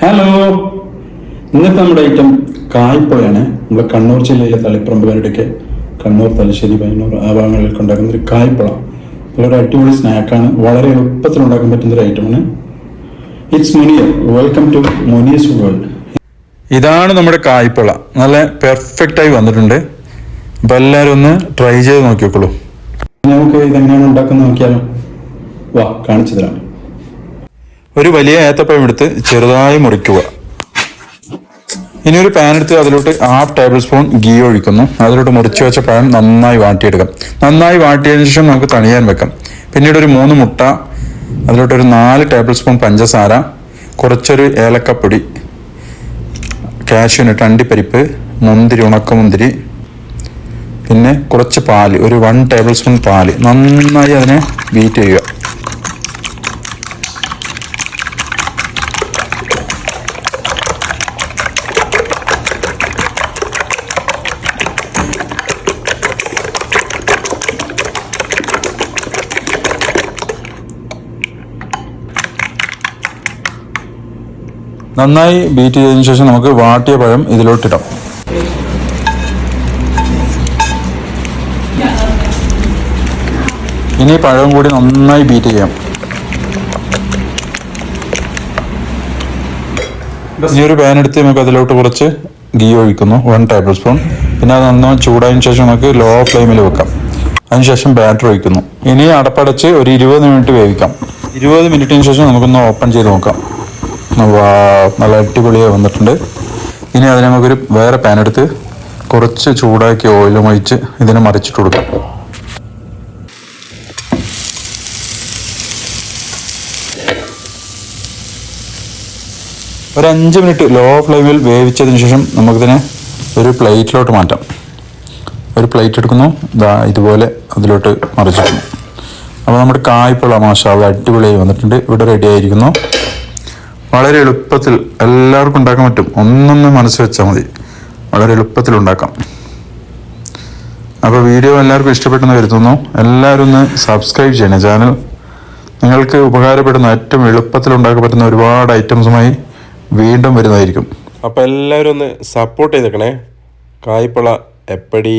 Hello, ഇന്നത്തെ നമ്മുടെ item കായ്പോളയാണ്. നമ്മുടെ കണ്ണൂർ ജില്ലയിലെ തളിപ്പറമ്പുകാരുടെയൊക്കെ കണ്ണൂർ, തലശ്ശേരി, പയ്യന്നൂർ ആ ഭാഗങ്ങളിലൊക്കെ ഉണ്ടാക്കുന്ന ഒരു കായ്പോള. വളരെ അടിപൊളി സ്നാക്കാണ്. വളരെ എളുപ്പത്തിൽ ഉണ്ടാക്കാൻ പറ്റുന്ന ഒരു ഐറ്റമാണ്. ഇറ്റ്സ് മുനിയർ. വെൽക്കം ടു മുനീസ് വേൾഡ്. ഇതാണ് നമ്മുടെ കായ്പോള. നല്ല പെർഫെക്റ്റ് ആയി വന്നിട്ടുണ്ട്. അപ്പം എല്ലാവരും ഒന്ന് ട്രൈ ചെയ്ത് നോക്കിയോളൂ. നമുക്ക് ഇതെങ്ങനെയാണ് ഉണ്ടാക്കുന്നത് നോക്കിയാലോ? വാ, കാണിച്ചു തരാം. ഒരു വലിയ ഏത്തപ്പഴം എടുത്ത് ചെറുതായി മുറിക്കുക. ഇനി ഒരു പാൻ എടുത്ത് അതിലോട്ട് 1/2 ടേബിൾ സ്പൂൺ ഗീ ഒഴിക്കുന്നു. അതിലോട്ട് മുറിച്ചു വെച്ച പഴം നന്നായി വാട്ടിയെടുക്കാം. നന്നായി വാട്ടിയതിനു ശേഷം നമുക്ക് തണിയാൻ വെക്കാം. പിന്നീട് ഒരു 3 മുട്ട, അതിലോട്ടൊരു 4 ടേബിൾ സ്പൂൺ പഞ്ചസാര, കുറച്ചൊരു ഏലക്കപ്പൊടി, കാഷ്യൂനട്ട്, അണ്ടിപ്പരിപ്പ്, മുന്തിരി, ഉണക്കമുന്തിരി, പിന്നെ കുറച്ച് പാല്, ഒരു 1 ടേബിൾ സ്പൂൺ പാല്. നന്നായി അതിനെ ബീറ്റ് ചെയ്യുക. നന്നായി ബീറ്റ് ചെയ്തതിനു ശേഷം നമുക്ക് വാട്ടിയ പഴം ഇതിലോട്ടിടാം. ഇനി പഴം കൂടി നന്നായി ബീറ്റ് ചെയ്യാം. ഈ ഒരു പാൻ എടുത്ത് നമുക്ക് അതിലോട്ട് കുറച്ച് ഗീ ഒഴിക്കുന്നു, 1 ടേബിൾ സ്പൂൺ. പിന്നെ അത് നന്നായി ചൂടായതിനു ശേഷം നമുക്ക് ലോ ഫ്ലെയിമിൽ വെക്കാം. അതിനുശേഷം ബാറ്റർ ഒഴിക്കുന്നു. ഇനി അടപ്പടച്ച് ഒരു 20 മിനിറ്റ് വേവിക്കാം. 20 മിനിറ്റിന് ശേഷം നമുക്കൊന്ന് ഓപ്പൺ ചെയ്ത് നോക്കാം. നല്ല അടിപൊളിയായി വന്നിട്ടുണ്ട്. ഇനി അതിനെ നമുക്കൊരു വേറെ പാൻ എടുത്ത് കുറച്ച് ചൂടാക്കി ഓയിലും ഒഴിച്ച് ഇതിനെ മറിച്ചിട്ട് കൊടുക്കാം. ഒരു 5 മിനിറ്റ് ലോ ഫ്ലെയിമിൽ വേവിച്ചതിന് ശേഷം നമുക്കിതിനെ ഒരു പ്ലേറ്റിലോട്ട് മാറ്റാം. ഒരു പ്ലേറ്റ് എടുക്കുന്നു, ഇതുപോലെ അതിലോട്ട് മറിച്ചിടുന്നു. അപ്പോൾ നമ്മുടെ കായ്പോള മാഷാഅല്ലാഹ് അടിപൊളിയായി വന്നിട്ടുണ്ട്. ഇവിടെ റെഡി ആയിരിക്കുന്നു. വളരെ എളുപ്പത്തിൽ എല്ലാവർക്കും ഉണ്ടാക്കാൻ പറ്റും. ഒന്നൊന്ന് മനസ്സ് വെച്ചാൽ മതി, വളരെ എളുപ്പത്തിൽ ഉണ്ടാക്കാം. അപ്പോൾ വീഡിയോ എല്ലാവർക്കും ഇഷ്ടപ്പെട്ടെന്ന് കരുതുന്നു. എല്ലാവരും ഒന്ന് സബ്സ്ക്രൈബ് ചെയ്യണേ ചാനൽ. നിങ്ങൾക്ക് ഉപകാരപ്പെടുന്ന ഏറ്റവും എളുപ്പത്തിൽ ഉണ്ടാക്കാൻ പറ്റുന്ന ഒരുപാട് ഐറ്റംസുമായി വീണ്ടും വരുന്നതായിരിക്കും. അപ്പോൾ എല്ലാവരും ഒന്ന് സപ്പോർട്ട് ചെയ്തേക്കണേ. കായ്പോള എപ്പടി